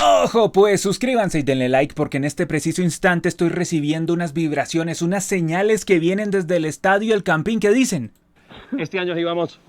Ojo, pues suscríbanse y denle like porque en este preciso instante estoy recibiendo unas vibraciones, unas señales que vienen desde el estadio El Campín que dicen: este año íbamos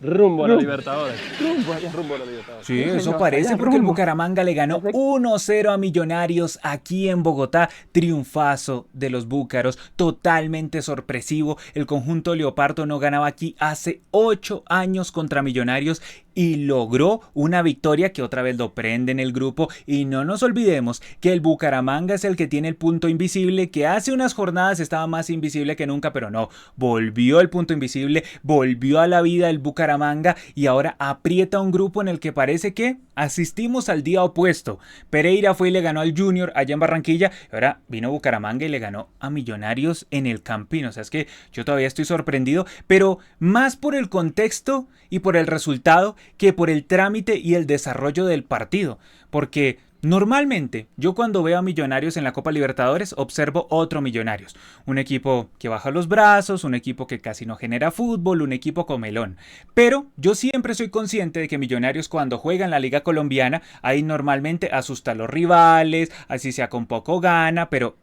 rumbo a la Libertadores. Rumbo a la Libertadores. sí, eso parece porque el Bucaramanga le ganó 1-0 a Millonarios aquí en Bogotá. Triunfazo de los búcaros, totalmente sorpresivo. El conjunto leopardo no ganaba aquí hace 8 años contra Millonarios y logró una victoria que otra vez lo prende en el grupo. Y no nos olvidemos que el Bucaramanga es el que tiene el punto invisible, que hace unas jornadas estaba más invisible que nunca, pero no, volvió el punto invisible, volvió a la vida el Bucaramanga y ahora aprieta un grupo en el que parece que asistimos al día opuesto. Pereira fue y le ganó al Junior allá en Barranquilla, y ahora vino Bucaramanga y le ganó a Millonarios en el Campín. O sea, es que yo todavía estoy sorprendido, pero más por el contexto y por el resultado que por el trámite y el desarrollo del partido, porque normalmente yo cuando veo a Millonarios en la Copa Libertadores observo otro Millonarios, un equipo que baja los brazos, un equipo que casi no genera fútbol, un equipo comelón, pero yo siempre soy consciente de que Millonarios cuando juega en la Liga Colombiana ahí normalmente asusta a los rivales, así sea con poco gana, pero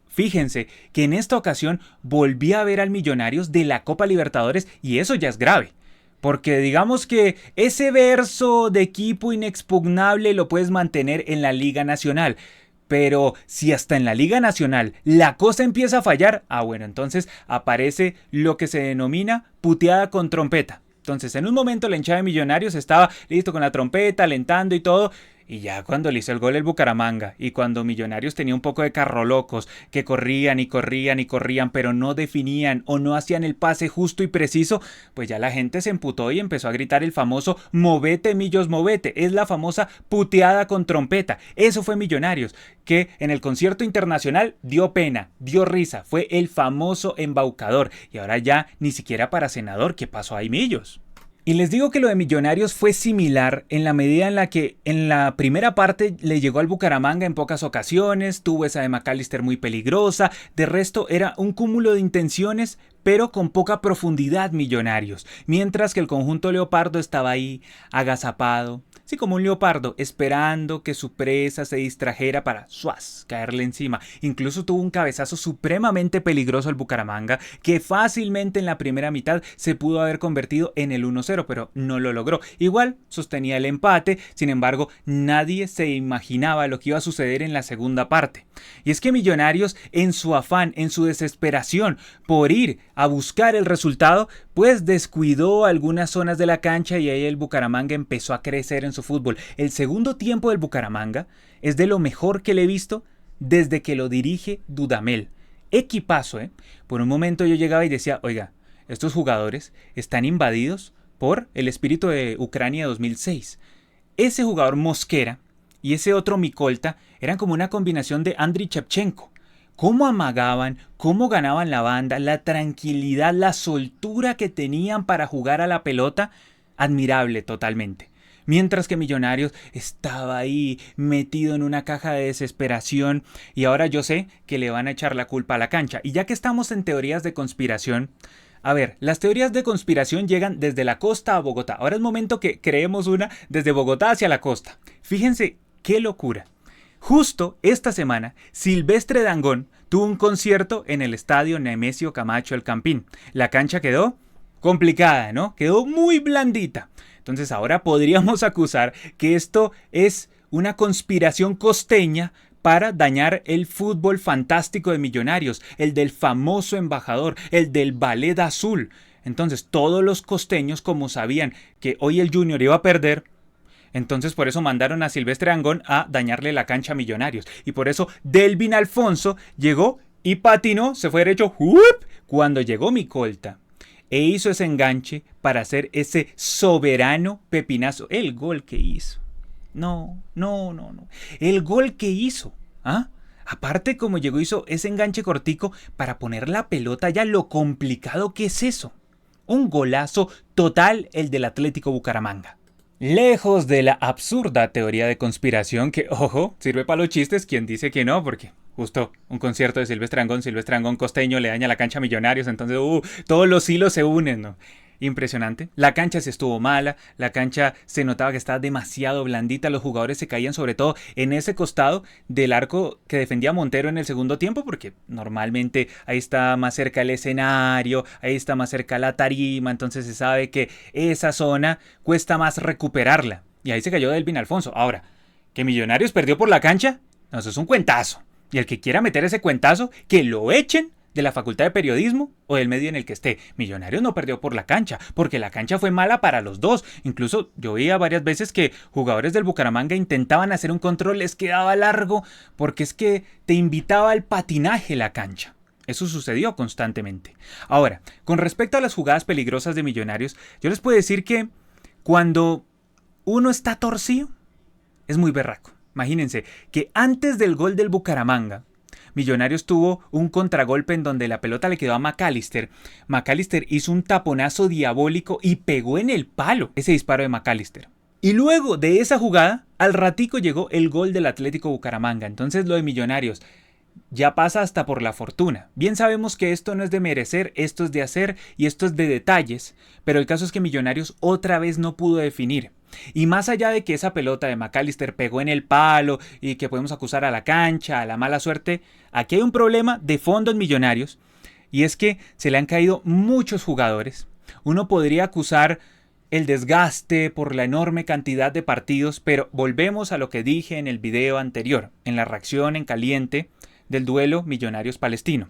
fíjense que en esta ocasión volví a ver al Millonarios de la Copa Libertadores y eso ya es grave. Porque digamos que ese verso de equipo inexpugnable lo puedes mantener en la Liga Nacional. Pero si hasta en la Liga Nacional la cosa empieza a fallar, bueno, entonces aparece lo que se denomina puteada con trompeta. Entonces en un momento la hinchada de Millonarios estaba listo con la trompeta, alentando y todo. Y ya cuando le hizo el gol el Bucaramanga y cuando Millonarios tenía un poco de carro locos que corrían y corrían y corrían pero no definían o no hacían el pase justo y preciso, pues ya la gente se emputó y empezó a gritar el famoso movete Millos movete, es la famosa puteada con trompeta. Eso fue Millonarios, que en el concierto internacional dio pena, dio risa, fue el famoso embaucador y ahora ya ni siquiera para senador. ¿Qué pasó ahí, Millos? Y les digo que lo de Millonarios fue similar en la medida en la que en la primera parte le llegó al Bucaramanga en pocas ocasiones, tuvo esa de McAllister muy peligrosa, de resto era un cúmulo de intenciones pero con poca profundidad Millonarios, mientras que el conjunto leopardo estaba ahí agazapado, sí, como un leopardo, esperando que su presa se distrajera para caerle encima. Incluso tuvo un cabezazo supremamente peligroso el Bucaramanga, que fácilmente en la primera mitad se pudo haber convertido en el 1-0, pero no lo logró. Igual sostenía el empate, sin embargo, nadie se imaginaba lo que iba a suceder en la segunda parte. Y es que Millonarios, en su afán, en su desesperación por ir a buscar el resultado, pues descuidó algunas zonas de la cancha y ahí el Bucaramanga empezó a crecer en su fútbol. El segundo tiempo del Bucaramanga es de lo mejor que le he visto desde que lo dirige Dudamel. Equipazo, ¿eh? Por un momento yo llegaba y decía, oiga, estos jugadores están invadidos por el espíritu de Ucrania 2006. Ese jugador Mosquera y ese otro Mikolta eran como una combinación de Andriy Shevchenko. Cómo amagaban, cómo ganaban la banda, la tranquilidad, la soltura que tenían para jugar a la pelota, admirable totalmente. Mientras que Millonarios estaba ahí metido en una caja de desesperación y ahora yo sé que le van a echar la culpa a la cancha. Y ya que estamos en teorías de conspiración, a ver, las teorías de conspiración llegan desde la costa a Bogotá. Ahora es momento que creemos una desde Bogotá hacia la costa. Fíjense qué locura. Justo esta semana, Silvestre Dangond tuvo un concierto en el estadio Nemesio Camacho El Campín. La cancha quedó complicada, ¿no? Quedó muy blandita. Entonces ahora podríamos acusar que esto es una conspiración costeña para dañar el fútbol fantástico de Millonarios, el del famoso embajador, el del ballet azul. Entonces todos los costeños, como sabían que hoy el Junior iba a perder, entonces por eso mandaron a Silvestre Dangond a dañarle la cancha a Millonarios. Y por eso Delvin Alfonso llegó y patinó, se fue derecho, ¡up!, cuando llegó Mikolta. E hizo ese enganche para hacer ese soberano pepinazo. El gol que hizo. No. El gol que hizo. Aparte como llegó hizo ese enganche cortico para poner la pelota ya, lo complicado que es eso. Un golazo total el del Atlético Bucaramanga. Lejos de la absurda teoría de conspiración que, ojo, sirve para los chistes, quien dice que no, porque justo un concierto de Silvestre Dangond costeño le daña la cancha a Millonarios, entonces todos los hilos se unen, ¿no? Impresionante. La cancha se estuvo mala, la cancha se notaba que estaba demasiado blandita, los jugadores se caían sobre todo en ese costado del arco que defendía Montero en el segundo tiempo, porque normalmente ahí está más cerca el escenario, ahí está más cerca la tarima, entonces se sabe que esa zona cuesta más recuperarla. Y ahí se cayó Delvin Alfonso. Ahora, ¿que Millonarios perdió por la cancha? No, eso es un cuentazo. Y el que quiera meter ese cuentazo, que lo echen de la Facultad de Periodismo o del medio en el que esté. Millonarios no perdió por la cancha, porque la cancha fue mala para los dos. Incluso yo veía varias veces que jugadores del Bucaramanga intentaban hacer un control, les quedaba largo, porque es que te invitaba al patinaje la cancha. Eso sucedió constantemente. Ahora, con respecto a las jugadas peligrosas de Millonarios, yo les puedo decir que cuando uno está torcido, es muy berraco. Imagínense que antes del gol del Bucaramanga, Millonarios tuvo un contragolpe en donde la pelota le quedó a McAllister. McAllister hizo un taponazo diabólico y pegó en el palo ese disparo de McAllister. Y luego de esa jugada, al ratico llegó el gol del Atlético Bucaramanga. Entonces lo de Millonarios ya pasa hasta por la fortuna. Bien sabemos que esto no es de merecer, esto es de hacer y esto es de detalles. Pero el caso es que Millonarios otra vez no pudo definir. Y más allá de que esa pelota de McAllister pegó en el palo y que podemos acusar a la cancha, a la mala suerte, aquí hay un problema de fondo en Millonarios y es que se le han caído muchos jugadores. Uno podría acusar el desgaste por la enorme cantidad de partidos, pero volvemos a lo que dije en el video anterior, en la reacción en caliente del duelo Millonarios-Palestino.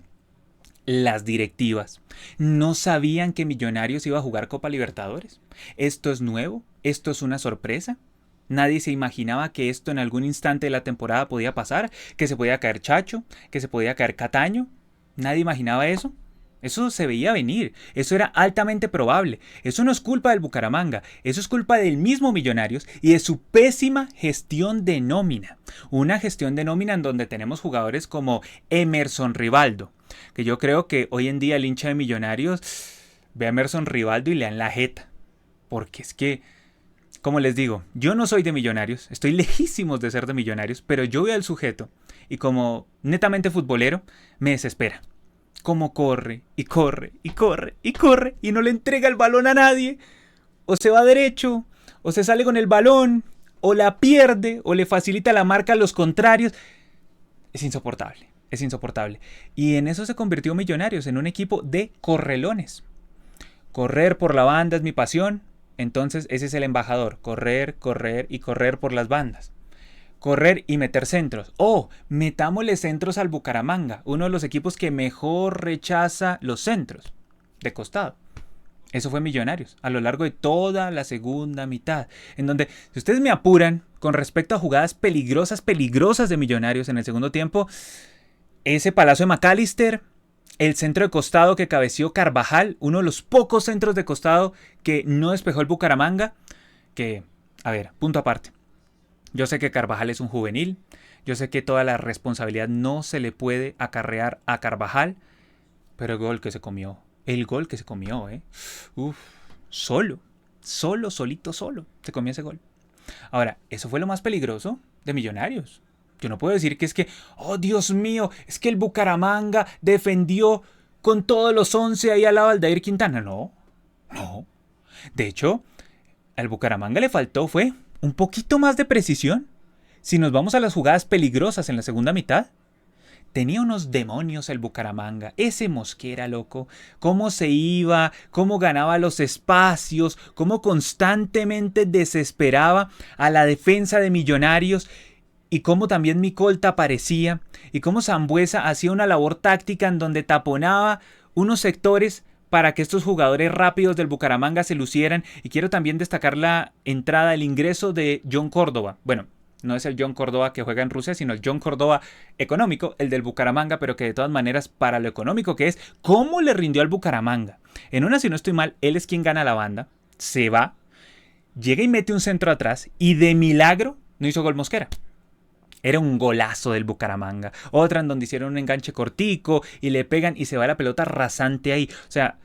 Las directivas no sabían que Millonarios iba a jugar Copa Libertadores. ¿Esto es nuevo? ¿Esto es una sorpresa? Nadie se imaginaba que esto en algún instante de la temporada podía pasar, que se podía caer Chacho, que se podía caer Cataño. Nadie imaginaba eso. Eso se veía venir, eso era altamente probable. Eso no es culpa del Bucaramanga, eso es culpa del mismo Millonarios y de su pésima gestión de nómina. Una gestión de nómina en donde tenemos jugadores como Emerson Rivaldo, que yo creo que hoy en día el hincha de Millonarios ve a Emerson Rivaldo y le dan la jeta. Porque es que, como les digo, yo no soy de Millonarios, estoy lejísimos de ser de Millonarios, pero yo veo al sujeto y como netamente futbolero me desespera. Cómo corre y corre y corre y corre y no le entrega el balón a nadie. O se va derecho, o se sale con el balón, o la pierde, o le facilita la marca a los contrarios. Es insoportable, es insoportable. Y en eso se convirtió Millonarios, en un equipo de correlones. Correr por la banda es mi pasión, entonces ese es el embajador. Correr, correr y correr por las bandas. Correr y meter centros. Metámosle centros al Bucaramanga, uno de los equipos que mejor rechaza los centros de costado. Eso fue Millonarios a lo largo de toda la segunda mitad, en donde, si ustedes me apuran con respecto a jugadas peligrosas de Millonarios en el segundo tiempo, ese palazo de McAllister, el centro de costado que cabeció Carvajal, uno de los pocos centros de costado que no despejó el Bucaramanga, que, a ver, punto aparte. Yo sé que Carvajal es un juvenil, yo sé que toda la responsabilidad no se le puede acarrear a Carvajal, pero el gol que se comió, solo, se comió ese gol. Ahora, eso fue lo más peligroso de Millonarios. Yo no puedo decir que es que, oh Dios mío, es que el Bucaramanga defendió con todos los 11 ahí al lado de Aldair Quintana. No. De hecho, al Bucaramanga le faltó fue un poquito más de precisión. Si nos vamos a las jugadas peligrosas en la segunda mitad, tenía unos demonios el Bucaramanga. Ese Mosquera, loco. Cómo se iba, cómo ganaba los espacios, cómo constantemente desesperaba a la defensa de Millonarios y cómo también Micolta aparecía y cómo Sambuesa hacía una labor táctica en donde taponaba unos sectores para que estos jugadores rápidos del Bucaramanga se lucieran. Y quiero también destacar la entrada, el ingreso de John Córdoba. Bueno, no es el John Córdoba que juega en Rusia, sino el John Córdoba económico, el del Bucaramanga, pero que de todas maneras, para lo económico que es, ¿cómo le rindió al Bucaramanga? En una, si no estoy mal, él es quien gana la banda, se va, llega y mete un centro atrás y de milagro no hizo gol Mosquera. Era un golazo del Bucaramanga. Otra en donde hicieron un enganche cortico y le pegan y se va la pelota rasante ahí. O sea,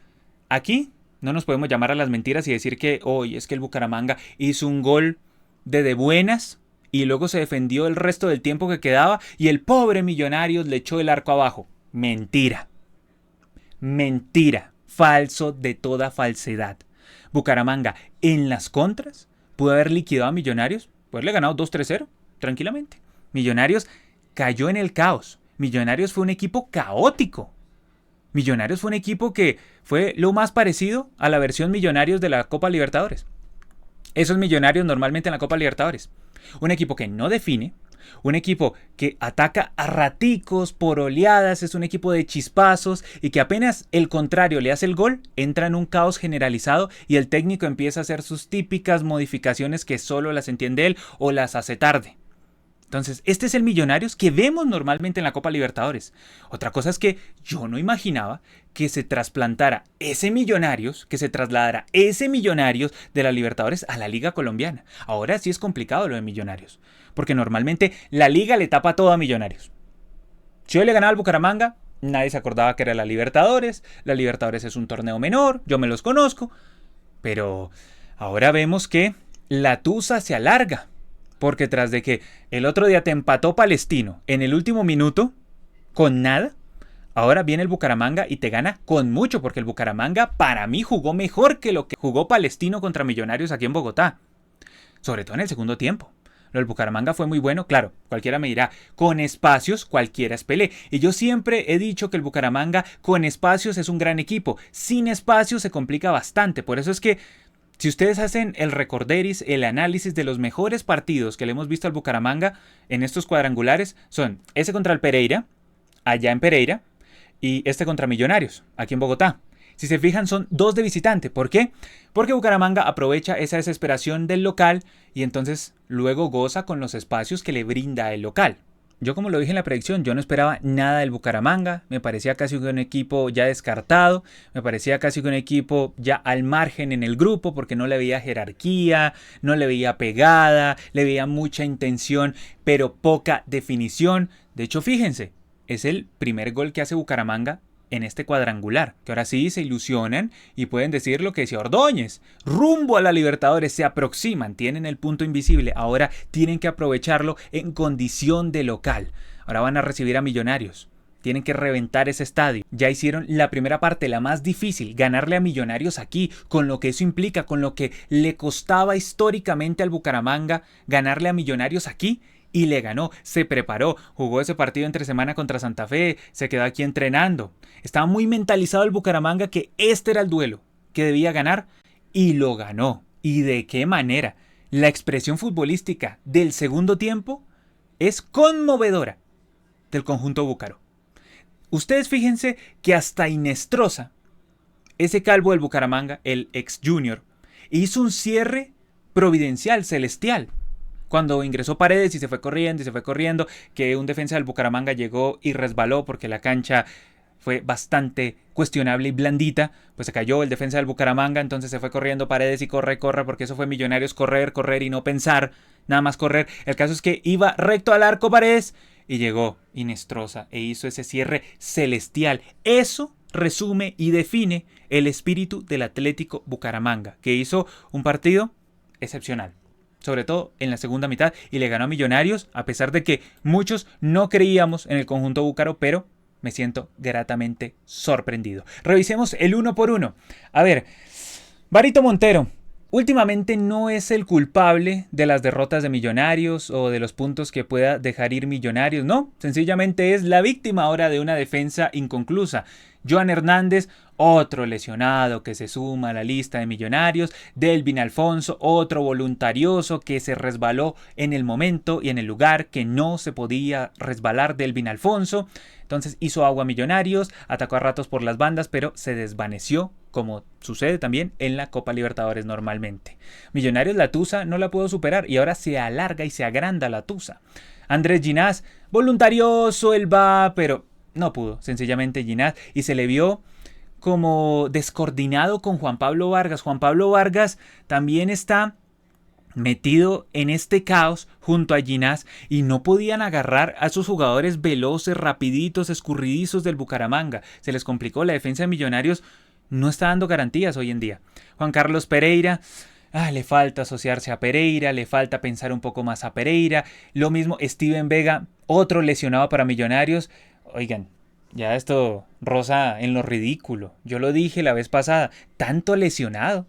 aquí no nos podemos llamar a las mentiras y decir que hoy es que el Bucaramanga hizo un gol de buenas y luego se defendió el resto del tiempo que quedaba y el pobre Millonarios le echó el arco abajo. Mentira. Mentira. Falso de toda falsedad. Bucaramanga en las contras pudo haber liquidado a Millonarios, puede haberle ganado 2-3-0 tranquilamente. Millonarios cayó en el caos. Millonarios fue un equipo caótico. Millonarios fue un equipo que fue lo más parecido a la versión Millonarios de la Copa Libertadores. Esos Millonarios normalmente en la Copa Libertadores. Un equipo que no define, un equipo que ataca a raticos, por oleadas, es un equipo de chispazos y que apenas el contrario le hace el gol, entra en un caos generalizado y el técnico empieza a hacer sus típicas modificaciones que solo las entiende él o las hace tarde. Entonces, este es el Millonarios que vemos normalmente en la Copa Libertadores. Otra cosa es que yo no imaginaba que se trasplantara ese Millonarios, que se trasladara ese Millonarios de la Libertadores a la Liga Colombiana. Ahora sí es complicado lo de Millonarios, porque normalmente la Liga le tapa todo a Millonarios. Si hoy le ganaba al Bucaramanga, nadie se acordaba que era la Libertadores. La Libertadores es un torneo menor, yo me los conozco. Pero ahora vemos que la tusa se alarga. Porque tras de que el otro día te empató Palestino en el último minuto, con nada, ahora viene el Bucaramanga y te gana con mucho, porque el Bucaramanga para mí jugó mejor que lo que jugó Palestino contra Millonarios aquí en Bogotá. Sobre todo en el segundo tiempo. Lo del Bucaramanga fue muy bueno, claro, cualquiera me dirá, con espacios cualquiera es Pelé. Y yo siempre he dicho que el Bucaramanga con espacios es un gran equipo, sin espacios se complica bastante, por eso es que si ustedes hacen el recorderis, el análisis de los mejores partidos que le hemos visto al Bucaramanga en estos cuadrangulares, son ese contra el Pereira, allá en Pereira, y este contra Millonarios, aquí en Bogotá. Si se fijan, son dos de visitante. ¿Por qué? Porque Bucaramanga aprovecha esa desesperación del local y entonces luego goza con los espacios que le brinda el local. Yo, como lo dije en la predicción, yo no esperaba nada del Bucaramanga, me parecía casi un equipo ya descartado, me parecía casi un equipo ya al margen en el grupo porque no le veía jerarquía, no le veía pegada, le veía mucha intención pero poca definición. De hecho, fíjense, es el primer gol que hace Bucaramanga en este cuadrangular, que ahora sí se ilusionan y pueden decir lo que decía Ordóñez, rumbo a la Libertadores, se aproximan, tienen el punto invisible, ahora tienen que aprovecharlo en condición de local, ahora van a recibir a Millonarios, tienen que reventar ese estadio, ya hicieron la primera parte, la más difícil, ganarle a Millonarios aquí, con lo que eso implica, con lo que le costaba históricamente al Bucaramanga ganarle a Millonarios aquí. Y le ganó, se preparó, jugó ese partido entre semana contra Santa Fe, se quedó aquí entrenando. Estaba muy mentalizado el Bucaramanga que este era el duelo que debía ganar y lo ganó. ¿Y de qué manera? La expresión futbolística del segundo tiempo es conmovedora del conjunto búcaro. Ustedes fíjense que hasta Inestrosa, ese calvo del Bucaramanga, el ex Junior, hizo un cierre providencial, celestial. Cuando ingresó Paredes y se fue corriendo, que un defensa del Bucaramanga llegó y resbaló porque la cancha fue bastante cuestionable y blandita, pues se cayó el defensa del Bucaramanga, entonces se fue corriendo Paredes y corre, porque eso fue Millonarios, correr y no pensar, nada más correr. El caso es que iba recto al arco Paredes y llegó Inestrosa e hizo ese cierre celestial. Eso resume y define el espíritu del Atlético Bucaramanga, que hizo un partido excepcional. Sobre todo en la segunda mitad, y le ganó a Millonarios, a pesar de que muchos no creíamos en el conjunto búcaro, pero me siento gratamente sorprendido. Revisemos el uno por uno. A ver, Barito Montero, últimamente no es el culpable de las derrotas de Millonarios o de los puntos que pueda dejar ir Millonarios, no, sencillamente es la víctima ahora de una defensa inconclusa. Johan Hernández, otro lesionado que se suma a la lista de Millonarios. Delvin Alfonso, otro voluntarioso que se resbaló en el momento y en el lugar que no se podía resbalar. Delvin Alfonso, entonces hizo agua a Millonarios, atacó a ratos por las bandas, pero se desvaneció, como sucede también en la Copa Libertadores normalmente. Millonarios, la tusa no la pudo superar y ahora se alarga y se agranda la tusa. Andrés Ginás, voluntarioso, él va, pero no pudo, sencillamente Ginás, y se le vio como descoordinado con Juan Pablo Vargas. Juan Pablo Vargas también está metido en este caos junto a Ginás y no podían agarrar a sus jugadores veloces, rapiditos, escurridizos del Bucaramanga. Se les complicó, la defensa de Millonarios no está dando garantías hoy en día. Juan Carlos Pereira, le falta asociarse a Pereira, le falta pensar un poco más a Pereira. Lo mismo Steven Vega, otro lesionado para Millonarios. Oigan, ya esto roza en lo ridículo. Yo lo dije la vez pasada, tanto lesionado.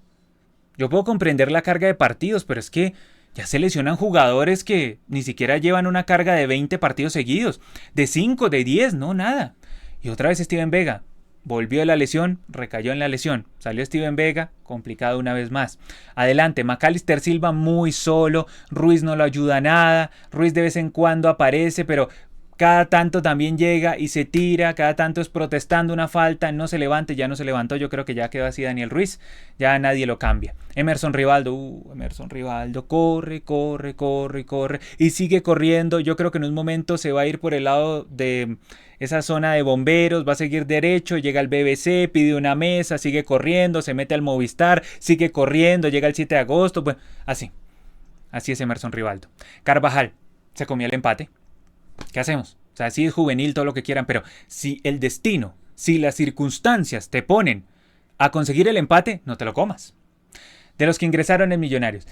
Yo puedo comprender la carga de partidos, pero es que ya se lesionan jugadores que ni siquiera llevan una carga de 20 partidos seguidos, de 5, de 10, no, nada. Y otra vez Steven Vega. Volvió de la lesión, recayó en la lesión. Salió Steven Vega, complicado una vez más. Adelante, McAllister Silva muy solo. Ruiz no lo ayuda a nada. Ruiz de vez en cuando aparece, pero cada tanto también llega y se tira. Cada tanto es protestando una falta. No se levanta, ya no se levantó. Yo creo que ya quedó así Daniel Ruiz. Ya nadie lo cambia. Emerson Rivaldo. Emerson Rivaldo. Corre, corre, corre, corre. Y sigue corriendo. Yo creo que en un momento se va a ir por el lado de esa zona de bomberos, va a seguir derecho, llega al BBC, pide una mesa, sigue corriendo, se mete al Movistar, sigue corriendo, llega el 7 de agosto, bueno, así es Emerson Rivaldo. Carvajal, se comió el empate, ¿qué hacemos? O sea, sí es juvenil, todo lo que quieran, pero si el destino, si las circunstancias te ponen a conseguir el empate, no te lo comas. De los que ingresaron en Millonarios.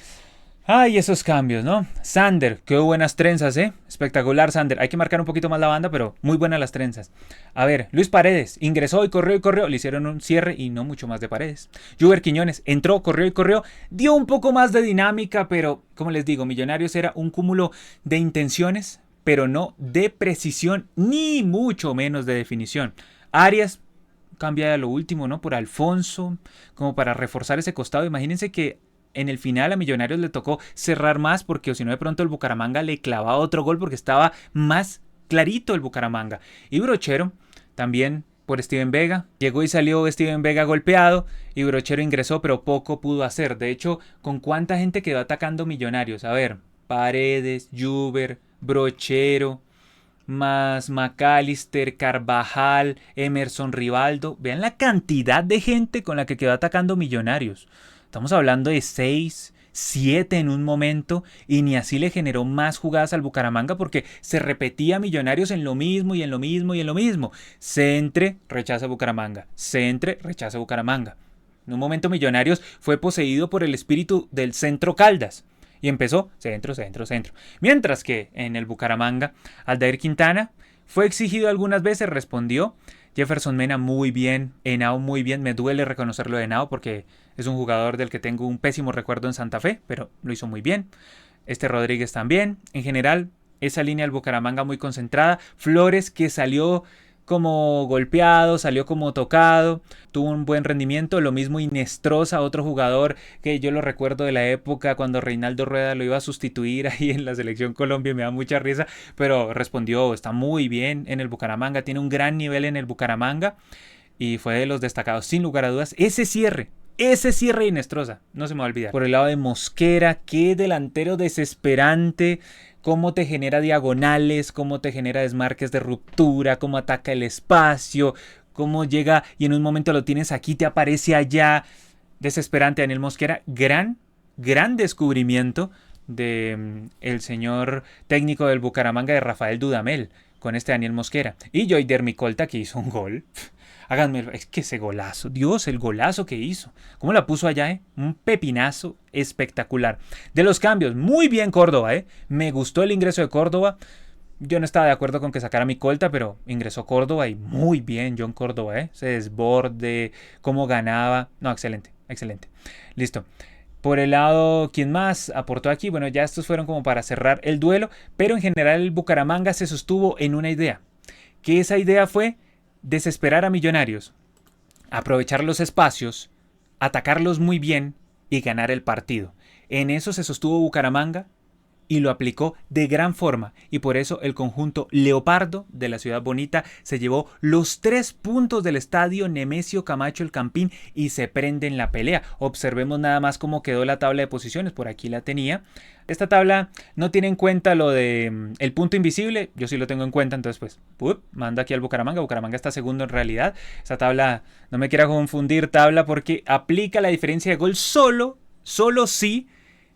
Ay, esos cambios, ¿no? Sander, qué buenas trenzas, ¿eh? Espectacular, Sander. Hay que marcar un poquito más la banda, pero muy buenas las trenzas. A ver, Luis Paredes, ingresó y corrió. Le hicieron un cierre y no mucho más de Paredes. Juber Quiñones, entró, corrió. Dio un poco más de dinámica, pero, como les digo, Millonarios era un cúmulo de intenciones, pero no de precisión, ni mucho menos de definición. Arias, cambia a lo último, ¿no? Por Alfonso, como para reforzar ese costado. Imagínense que en el final a Millonarios le tocó cerrar más porque o si no de pronto el Bucaramanga le clavaba otro gol porque estaba más clarito el Bucaramanga. Y Brochero también por Steven Vega. Llegó y salió Steven Vega golpeado y Brochero ingresó pero poco pudo hacer. De hecho, ¿con cuánta gente quedó atacando Millonarios? A ver, Paredes, Juber, Brochero, más McAllister, Carvajal, Emerson Rivaldo. Vean la cantidad de gente con la que quedó atacando Millonarios. Estamos hablando de 6, 7 en un momento y ni así le generó más jugadas al Bucaramanga porque se repetía Millonarios en lo mismo y en lo mismo y en lo mismo. Centre, rechaza Bucaramanga. Centre, rechaza Bucaramanga. En un momento Millonarios fue poseído por el espíritu del Centro Caldas y empezó centro. Mientras que en el Bucaramanga, Aldair Quintana fue exigido algunas veces, respondió. Jefferson Mena muy bien, Henao muy bien, me duele reconocerlo de Henao porque es un jugador del que tengo un pésimo recuerdo en Santa Fe, pero lo hizo muy bien. Rodríguez también, en general esa línea del Bucaramanga muy concentrada. Flores que salió como golpeado, salió como tocado, tuvo un buen rendimiento. Lo mismo Inestrosa, otro jugador que yo lo recuerdo de la época cuando Reinaldo Rueda lo iba a sustituir ahí en la selección Colombia, me da mucha risa, pero respondió, está muy bien en el Bucaramanga, tiene un gran nivel en el Bucaramanga y fue de los destacados sin lugar a dudas. Ese cierre de Inestrosa, no se me va a olvidar. Por el lado de Mosquera, qué delantero desesperante, cómo te genera diagonales, cómo te genera desmarques de ruptura, cómo ataca el espacio, cómo llega y en un momento lo tienes aquí, te aparece allá. Desesperante Daniel Mosquera, gran descubrimiento de el señor técnico del Bucaramanga, de Rafael Dudamel, con este Daniel Mosquera. Y Joyder Micolta, que hizo un gol. Háganmelo, es que ese golazo, Dios, el golazo que hizo. ¿Cómo la puso allá, Un pepinazo espectacular. De los cambios, muy bien Córdoba, Me gustó el ingreso de Córdoba. Yo no estaba de acuerdo con que sacara a Micolta, pero ingresó Córdoba y muy bien John Córdoba, Ese desborde, cómo ganaba. No, excelente. Listo. Por el lado, ¿quién más aportó aquí? Bueno, ya estos fueron como para cerrar el duelo, pero en general el Bucaramanga se sostuvo en una idea. Que esa idea fue desesperar a Millonarios, aprovechar los espacios, atacarlos muy bien y ganar el partido. En eso se sostuvo Bucaramanga y lo aplicó de gran forma, y por eso el conjunto Leopardo de la Ciudad Bonita se llevó los 3 puntos del estadio Nemesio Camacho El Campín y se prende en la pelea. Observemos nada más cómo quedó la tabla de posiciones, por aquí la tenía. Esta tabla no tiene en cuenta lo de el punto invisible, yo sí lo tengo en cuenta, entonces pues mando aquí al Bucaramanga. Bucaramanga está segundo en realidad. Esta tabla, no me quiera confundir tabla, porque aplica la diferencia de gol solo si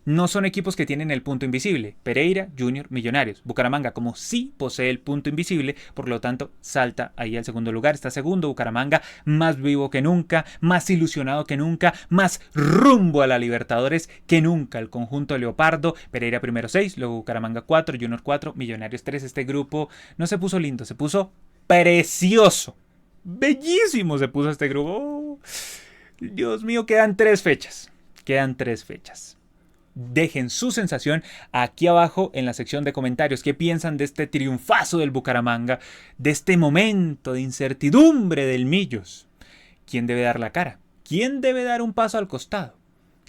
no son equipos que tienen el punto invisible. Pereira, Junior, Millonarios. Bucaramanga, como sí posee el punto invisible, por lo tanto salta ahí al segundo lugar. Está segundo. Bucaramanga más vivo que nunca, más ilusionado que nunca, más rumbo a la Libertadores que nunca. El conjunto Leopardo. Pereira primero 6, luego Bucaramanga 4, Junior 4, Millonarios 3. Este grupo no se puso lindo, se puso precioso. Bellísimo se puso este grupo. Dios mío, quedan 3 fechas. Quedan 3 fechas. Dejen su sensación aquí abajo en la sección de comentarios. ¿Qué piensan de este triunfazo del Bucaramanga? De este momento de incertidumbre del Millos. ¿Quién debe dar la cara? ¿Quién debe dar un paso al costado?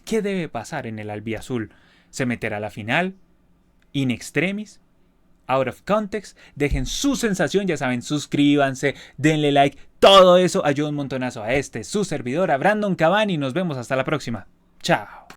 ¿Qué debe pasar en el albiazul? ¿Se meterá a la final? ¿In extremis? ¿Out of context? Dejen su sensación, ya saben, suscríbanse, denle like. Todo eso ayuda un montonazo a su servidor, a Brandon Cavani. Nos vemos hasta la próxima. Chao.